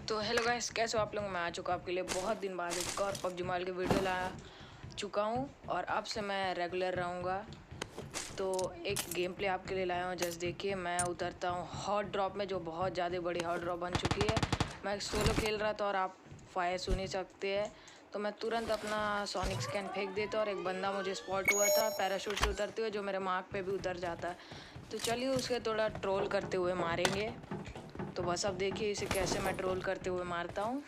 तो hello guys, कैसे हो आप लोग। मैं आ चुका आपके लिए बहुत दिन बाद एक और पबजी मोबाइल के वीडियो ला चुका हूँ और अब से मैं रेगुलर रहूँगा। तो एक गेम प्ले आपके लिए लाया हूँ। जस्ट देखिए, मैं उतरता हूँ हॉट ड्रॉप में, जो बहुत ज़्यादा बड़ी हॉट ड्रॉप बन चुकी है। मैं सोलो खेल रहा था और आप फायर सुन ही सकते हैं। तो मैं तुरंत अपना सोनिक स्कैन फेंक देता और एक बंदा मुझे स्पॉट हुआ था पैराशूट से उतरते हुए, जो मेरे मार्क पे भी उतर जाता है। तो चलिए उसके थोड़ा ट्रोल करते हुए मारेंगे। तो बस अब देखिए इसे कैसे मैं ट्रोल करते हुए मारता हूँ।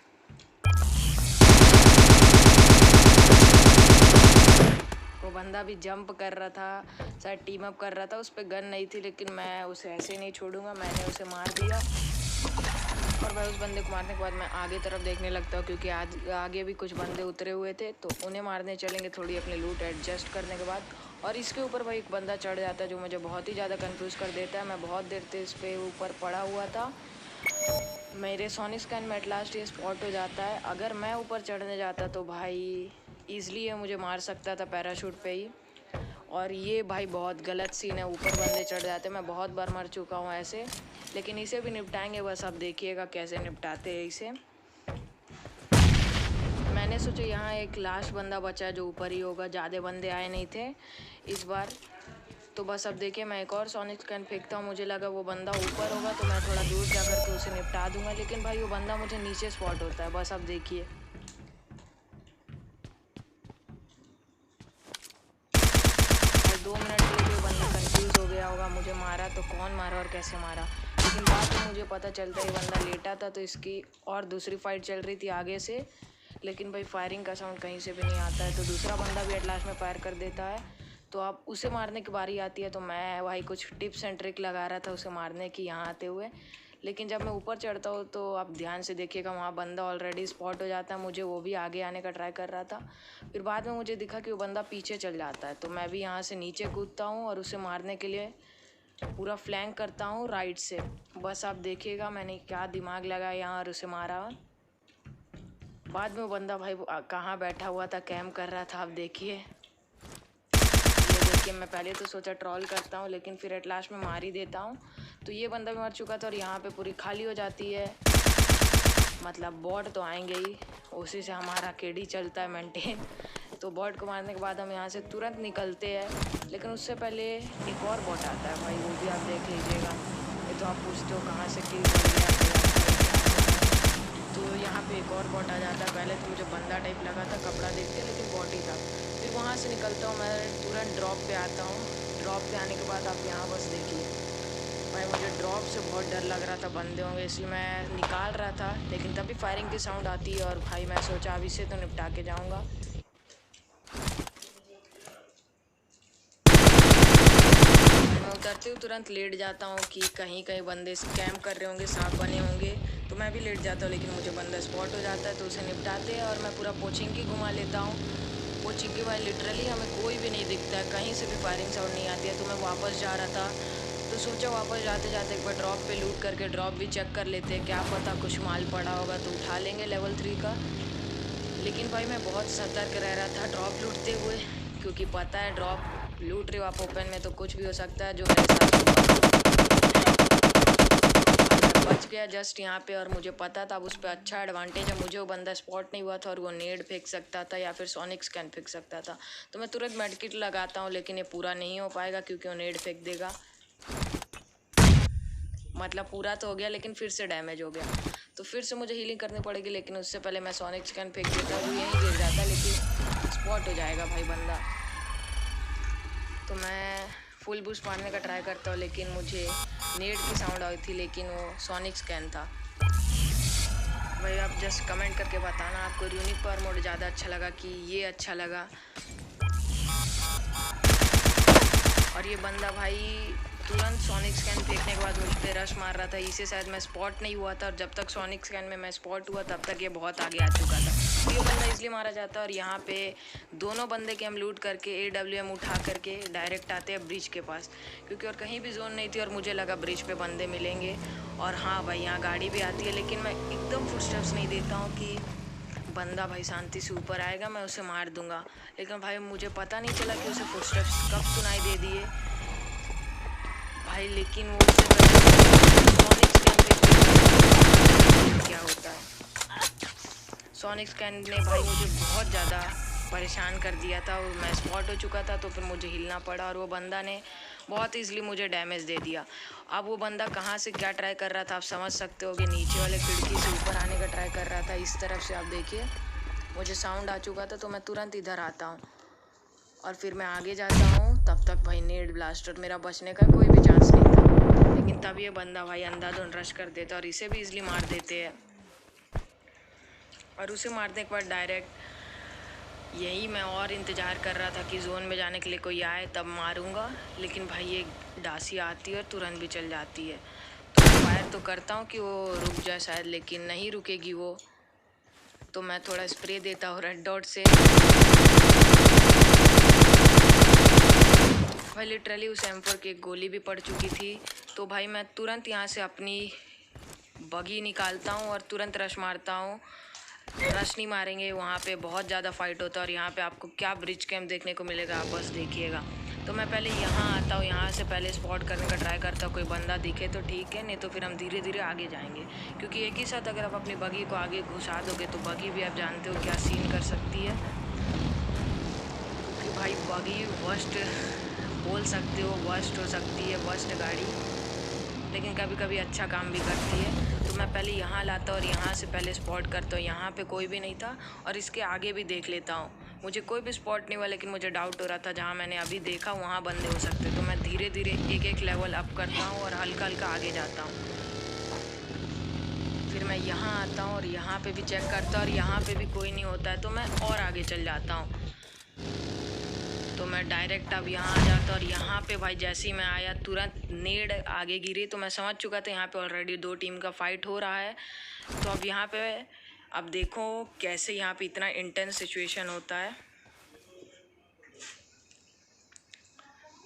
वो बंदा भी जंप कर रहा था, शायद टीम अप कर रहा था। उस पर गन नहीं थी, लेकिन मैं उसे ऐसे नहीं छोड़ूंगा। मैंने उसे मार दिया और भाई उस बंदे को मारने के बाद मैं आगे तरफ देखने लगता हूँ, क्योंकि आज आगे भी कुछ बंदे उतरे हुए थे। तो उन्हें मारने चलेंगे थोड़ी अपनी लूट एडजस्ट करने के बाद। और इसके ऊपर भाई एक बंदा चढ़ जाता है, जो मुझे बहुत ही ज़्यादा कंफ्यूज कर देता है। मैं बहुत देर से इस पे ऊपर पड़ा हुआ था। मेरे सोनिक स्कैन में एट लास्ट ये स्पॉट हो जाता है। अगर मैं ऊपर चढ़ने जाता तो भाई ईज़िली ये मुझे मार सकता था पैराशूट पे ही। और ये भाई बहुत गलत सीन है, ऊपर बंदे चढ़ जाते। मैं बहुत बार मर चुका हूँ ऐसे, लेकिन इसे भी निपटाएंगे। बस अब देखिएगा कैसे निपटाते हैं इसे। मैंने सोचा यहाँ एक लास्ट बंदा बचा है जो ऊपर ही होगा, ज़्यादा बंदे आए नहीं थे इस बार। तो बस अब देखिए, मैं एक और सोनिक स्कैन फेंकता हूँ। मुझे लगा वो बंदा ऊपर होगा, तो मैं थोड़ा दूर जा कर के उसे निपटा दूंगा, लेकिन भाई वो बंदा मुझे नीचे स्पॉट होता है। बस अब देखिए, और 2 मिनट के लिए वो बंदा कंफ्यूज हो गया होगा, मुझे मारा तो कौन मारा और कैसे मारा। लेकिन बाद में मुझे पता चलता है ये बंदा लेटा था, तो इसकी और दूसरी फाइट चल रही थी आगे से। लेकिन भाई फायरिंग का साउंड कहीं से भी नहीं आता है, तो दूसरा बंदा भी एट लास्ट में फायर कर देता है। तो अब उसे मारने की बारी आती है। तो मैं भाई कुछ टिप्स एंड ट्रिक लगा रहा था उसे मारने की यहाँ आते हुए। लेकिन जब मैं ऊपर चढ़ता हूँ तो आप ध्यान से देखिएगा, वहाँ बंदा ऑलरेडी स्पॉट हो जाता है। मुझे वो भी आगे आने का ट्राई कर रहा था। फिर बाद में मुझे दिखा कि वो बंदा पीछे चल जाता है। तो मैं भी यहाँ से नीचे कूदता हूँ और उसे मारने के लिए पूरा फ्लैंक करता हूँ राइट से। बस आप देखिएगा मैंने क्या दिमाग लगाया यहाँ और उसे मारा। बाद में वो बंदा भाई कहाँ बैठा हुआ था, कैम्प कर रहा था। आप देखिए, ये देखिए, मैं पहले तो सोचा ट्रोल करता हूँ, लेकिन फिर एट लास्ट में मार ही देता हूँ। तो ये बंदा भी मर चुका था और यहाँ पे पूरी खाली हो जाती है। मतलब बॉट तो आएंगे ही, उसी से हमारा केडी चलता है मेंटेन। तो बॉट को मारने के बाद हम यहाँ से तुरंत निकलते हैं, लेकिन उससे पहले एक और बॉट आता है भाई, वो भी आप देख लीजिएगा। ये तो आप पूछते हो कहाँ से किल कर गया, तो यहाँ पे एक और बॉट आ जाता है। पहले तो मुझे बंदा टाइप लगा था कपड़ा देख के, लेकिन बॉट ही था। फिर वहाँ से निकलता हूँ, मैं तुरंत ड्रॉप पे आता हूँ। ड्रॉप पे आने के बाद आप यहाँ बस देखिए भाई, मुझे ड्रॉप से बहुत डर लग रहा था, बंदे होंगे, इसलिए मैं निकाल रहा था। लेकिन तभी फायरिंग की साउंड आती है और भाई मैं सोचा अब इसे तो निपटा के जाऊँगा। मैं उतरते हुए तुरंत लेट जाता हूँ कि कहीं कहीं बंदे स्कैम कर रहे होंगे, सांप बने होंगे। तो मैं भी लेट जाता हूँ, लेकिन मुझे बंदा स्पॉट हो जाता है। तो उसे निपटाते हैं और मैं पूरा पोचिंकी घुमा लेता हूँ। पोचिंकी भाई लिटरली हमें कोई भी नहीं दिखता है, कहीं से भी फायरिंग साउंड नहीं आती है। तो मैं वापस जा रहा था, तो सोचा वापस जाते जाते एक बार ड्रॉप पे लूट करके ड्रॉप भी चेक कर लेते हैं, क्या पता कुछ माल पड़ा होगा तो उठा लेंगे लेवल 3 का। लेकिन भाई मैं बहुत सतर्क रह रहा था ड्रॉप लूटते हुए, क्योंकि पता है ड्रॉप लूट रहे हो आप ओपन में तो कुछ भी हो सकता है, जो मेरे साथ हुआ। मैं बच गया जस्ट यहाँ पे, और मुझे पता था अब उस पर अच्छा एडवांटेज है। मुझे वो बंदा स्पॉट नहीं हुआ था और वो नेड फेंक सकता था या फिर सोनिक स्कैन फेंक सकता था। तो मैं तुरंत मेडकिट लगाता हूँ, लेकिन ये पूरा नहीं हो पाएगा क्योंकि वो नेड फेंक देगा। मतलब पूरा तो हो गया, लेकिन फिर से डैमेज हो गया। तो फिर से मुझे हीलिंग करनी पड़ेगी, लेकिन उससे पहले मैं सोनिक स्कैन फेंक देता हूँ, जो यहीं गिर जाता, लेकिन स्पॉट हो जाएगा भाई बंदा। तो मैं फुल बूस्ट मारने का ट्राई करता हूँ, लेकिन मुझे नेट की साउंड आई थी, लेकिन वो सोनिक स्कैन था। भाई आप जस्ट कमेंट करके बताना आपको यूनिक पावर मोड ज़्यादा अच्छा लगा कि ये अच्छा लगा। और ये बंदा भाई तुरंत सोनिक स्कैन फेंकने के बाद मुझ पर रश मार रहा था। इसे शायद मैं स्पॉट नहीं हुआ था, और जब तक सोनिक स्कैन में मैं स्पॉट हुआ तब तक ये बहुत आगे आ चुका था। ये बंदा इसलिए मारा जाता है। और यहाँ पे दोनों बंदे के हम लूट करके AWM उठा करके डायरेक्ट आते हैं ब्रिज के पास, क्योंकि और कहीं भी जोन नहीं थी और मुझे लगा ब्रिज पे बंदे मिलेंगे। और हाँ भाई, यहाँ गाड़ी भी आती है, लेकिन मैं एकदम फुटस्टेप्स नहीं देता हूँ कि बंदा भाई शांति से ऊपर आएगा मैं उसे मार दूंगा। लेकिन भाई मुझे पता नहीं चला कि उसे फुटस्टेप्स कब सुनाई दे दिए भाई। लेकिन वो उसे सोनिक स्कैन पे क्या होता है। सोनिक स्कैन ने भाई मुझे बहुत ज़्यादा परेशान कर दिया था और मैं स्पॉट हो चुका था, तो फिर मुझे हिलना पड़ा और वो बंदा ने बहुत ईजिली मुझे डैमेज दे दिया। अब वो बंदा कहाँ से क्या ट्राई कर रहा था आप समझ सकते हो कि नीचे वाले खिड़की से ऊपर आने का ट्राई कर रहा था। इस तरफ से आप देखिए मुझे साउंड आ चुका था, तो मैं तुरंत इधर आता हूँ और फिर मैं आगे जाता हूँ। तब तक भाई नेड ब्लास्टर, मेरा बचने का कोई भी चांस नहीं था। लेकिन तब ये बंदा भाई अंधाधुंध रश कर देता और इसे भी इजीली मार देते हैं। और उसे मारने के बाद डायरेक्ट यही मैं और इंतज़ार कर रहा था कि जोन में जाने के लिए कोई आए तब मारूंगा। लेकिन भाई ये डासी आती है और तुरंत भी चल जाती है। तो मैं फायर तो करता हूँ कि वो रुक जाए शायद, लेकिन नहीं रुकेगी वो। तो मैं थोड़ा स्प्रे देता हूँ रेड डॉट से। भाई लिटरली उस M4 की एक गोली भी पड़ चुकी थी। तो भाई मैं तुरंत यहाँ से अपनी बगी निकालता हूँ और तुरंत रश मारता हूँ। रश नहीं मारेंगे, वहाँ पे बहुत ज़्यादा फाइट होता है और यहाँ पे आपको क्या ब्रिज कैंप देखने को मिलेगा आप बस देखिएगा। तो मैं पहले यहाँ आता हूँ, यहाँ से पहले स्पॉट करने का ट्राई करता हूँ, कोई बंदा दिखे तो ठीक है, नहीं तो फिर हम धीरे धीरे आगे जाएंगे। क्योंकि एक ही साथ अगर आप अपनी बगी को आगे घुसा दोगे तो बगी भी आप जानते हो क्या सीन कर सकती है। कि भाई बगी वर्स्ट बोल सकते हो, वर्स्ट हो सकती है, वर्स्ट गाड़ी, लेकिन कभी कभी अच्छा काम भी करती है। तो मैं पहले यहाँ लाता और यहाँ से पहले स्पॉट करता हूँ। यहाँ पे कोई भी नहीं था और इसके आगे भी देख लेता हूँ। मुझे कोई भी स्पॉट नहीं हुआ, लेकिन मुझे डाउट हो रहा था जहाँ मैंने अभी देखा वहाँ बंदे हो सकते। तो मैं धीरे धीरे एक एक लेवल अप करता हूँ और हल्का हल्का आगे जाता हूँ। फिर मैं यहाँ आता हूँ और यहाँ पे भी चेक करता हूँ और यहाँ पे भी कोई नहीं होता है, तो मैं और आगे चल जाता हूँ। तो मैं डायरेक्ट अब यहाँ आ जाता और यहाँ पे भाई जैसे ही मैं आया तुरंत नेड आगे गिरी। तो मैं समझ चुका था यहाँ पे ऑलरेडी 2 टीम का फाइट हो रहा है। तो अब यहाँ पे अब देखो कैसे यहाँ पे इतना इंटेंस सिचुएशन होता है।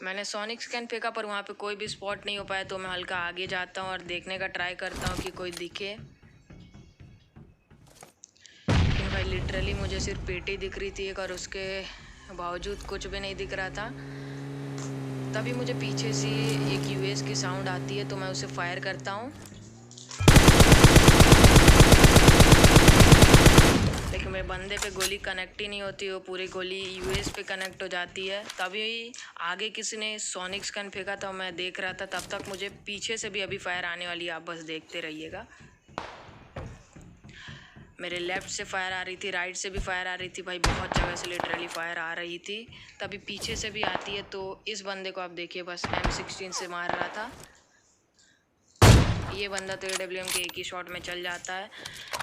मैंने सोनिक स्कैन फेंका पर वहाँ पे कोई भी स्पॉट नहीं हो पाया। तो मैं हल्का आगे जाता हूँ और देखने का ट्राई करता हूँ कि कोई दिखे। लेकिन भाई लिटरली मुझे सिर्फ पेटी दिख रही थी और उसके बावजूद कुछ भी नहीं दिख रहा था। तभी मुझे पीछे से एक यूएस की साउंड आती है, तो मैं उसे फायर करता हूँ। लेकिन मेरे बंदे पे गोली कनेक्ट ही नहीं होती, वो पूरी गोली यूएस पे कनेक्ट हो जाती है। तभी आगे किसी ने सोनिक स्कैन फेंका था, मैं देख रहा था। तब तक मुझे पीछे से भी अभी फायर आने वाली है, आप बस देखते रहिएगा। मेरे लेफ़्ट से फायर आ रही थी, राइट से भी फायर आ रही थी। भाई बहुत जगह से लिटरली फायर आ रही थी। तभी पीछे से भी आती है। तो इस बंदे को आप देखिए बस M16 से मार रहा था। ये बंदा तो AWM के एक ही शॉट में चल जाता है।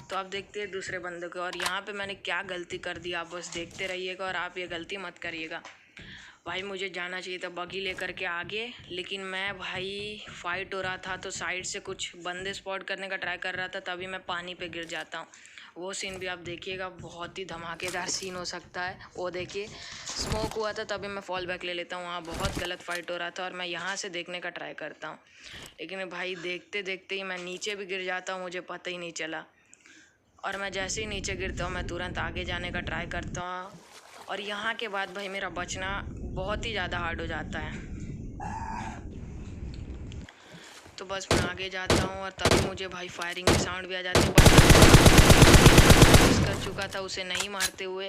तो आप देखते हैं दूसरे बंदे को। और यहाँ पे मैंने क्या गलती कर दी आप बस देखते रहिएगा और आप ये गलती मत करिएगा। भाई मुझे जाना चाहिए था बगी लेकर के आगे, लेकिन मैं भाई फाइट हो रहा था तो साइड से कुछ बंदे स्पॉट करने का ट्राई कर रहा था। तभी मैं पानी पे गिर जाता हूँ। वो सीन भी आप देखिएगा, बहुत ही धमाकेदार सीन हो सकता है। वो देखिए स्मोक हुआ था, तभी मैं फॉल बैक ले लेता हूँ। वहाँ बहुत गलत फाइट हो रहा था और मैं यहाँ से देखने का ट्राई करता हूँ, लेकिन भाई देखते देखते ही मैं नीचे भी गिर जाता हूँ, मुझे पता ही नहीं चला। और मैं जैसे ही नीचे गिरता हूँ मैं तुरंत आगे जाने का ट्राई करता हूँ। और यहाँ के बाद भाई मेरा बचना बहुत ही ज़्यादा हार्ड हो जाता है। तो बस मैं आगे जाता हूँ और तभी मुझे भाई फायरिंग की साउंड भी आ जाती है। कर चुका था उसे नहीं मारते हुए,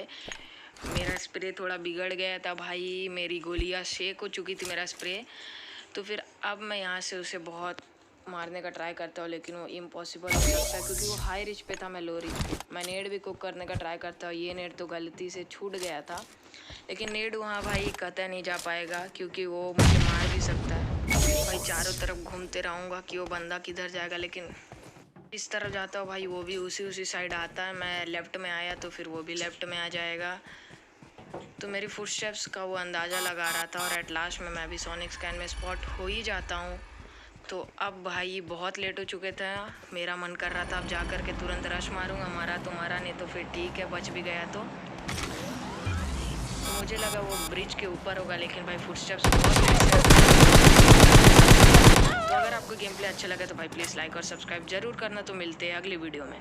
मेरा स्प्रे थोड़ा बिगड़ गया था भाई, मेरी गोलियाँ शेक हो चुकी थी मेरा स्प्रे। तो फिर अब मैं यहाँ से उसे बहुत मारने का ट्राई करता हूँ, लेकिन वो इम्पॉसिबल हो सकता है क्योंकि वो हाई रिच पे था, मैं लो रिच पे। मैं नेड भी कुक करने का ट्राई करता हूँ, ये नेड तो गलती से छूट गया था। लेकिन नेड वहाँ भाई कतई नहीं जा पाएगा क्योंकि वो मुझे मार भी सकता है। भाई चारों तरफ घूमते रहूँगा कि वो बंदा किधर जाएगा, लेकिन इस तरफ जाता हूँ भाई वो भी उसी साइड आता है। मैं लेफ़्ट में आया तो फिर वो भी लेफ़्ट में आ जाएगा। तो मेरी फुटस्टेप्स का वो अंदाज़ा लगा रहा था और एट लास्ट में मैं भी सोनिक स्कैन में स्पॉट हो ही जाता हूँ। तो अब भाई बहुत लेट हो चुके थे, मेरा मन कर रहा था अब जा कर के तुरंत रश मारूंगा, मारा तो मारा, नहीं तो फिर ठीक है बच भी गया। तो मुझे लगा वो ब्रिज के ऊपर होगा, लेकिन भाई फुटस्टेप्स बहुत। तो अगर आपको गेम प्ले अच्छा लगा तो भाई प्लीज़ लाइक और सब्सक्राइब जरूर करना। तो मिलते हैं अगली वीडियो में।